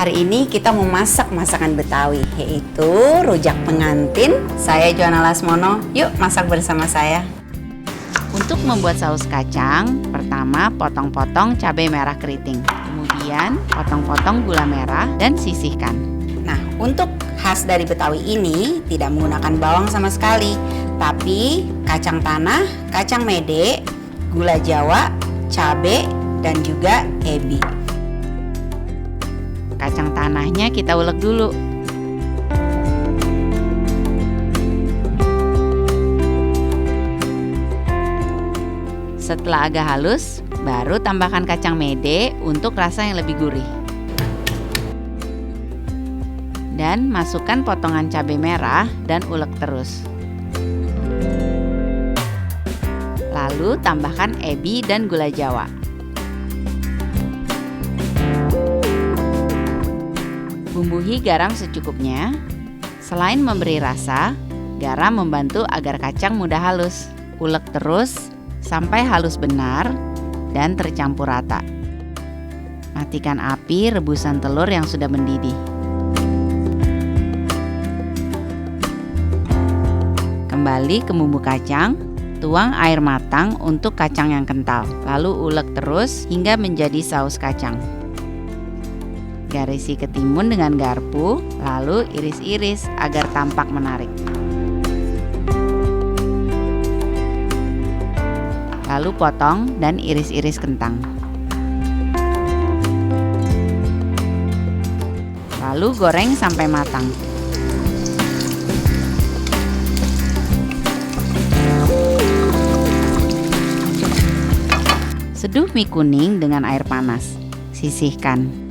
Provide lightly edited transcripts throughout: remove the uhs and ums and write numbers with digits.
Hari ini kita mau masak masakan Betawi, yaitu rujak pengantin. Saya Joanna Lasmono, yuk masak bersama saya. Untuk membuat saus kacang, pertama potong-potong cabai merah keriting. Kemudian potong-potong gula merah dan sisihkan. Nah, untuk khas dari Betawi ini tidak menggunakan bawang sama sekali, tapi kacang tanah, kacang mede, gula jawa, cabai, dan juga ebi. Kacang tanahnya kita ulek dulu. Setelah agak halus, baru tambahkan kacang mede untuk rasa yang lebih gurih. Dan masukkan potongan cabai merah dan ulek terus. Lalu tambahkan ebi dan gula jawa. Bumbuhi garam secukupnya. Selain memberi rasa, garam membantu agar kacang mudah halus. Ulek terus sampai halus benar dan tercampur rata. Matikan api rebusan telur yang sudah mendidih. Kembali ke bumbu kacang, tuang air matang untuk kacang yang kental. Lalu ulek terus hingga menjadi saus kacang. Garisi ketimun dengan garpu, lalu iris-iris agar tampak menarik. Lalu potong dan iris-iris kentang. Lalu goreng sampai matang. Seduh mie kuning dengan air panas. Sisihkan.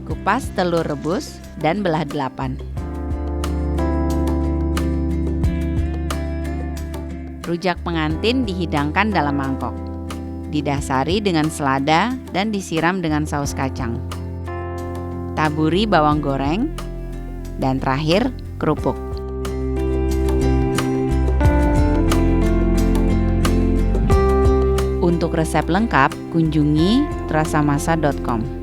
Kupas telur rebus dan belah 8. Rujak pengantin dihidangkan dalam mangkok. Didasari dengan selada dan disiram dengan saus kacang. Taburi bawang goreng dan terakhir kerupuk. Untuk resep lengkap, kunjungi trasamasa.com.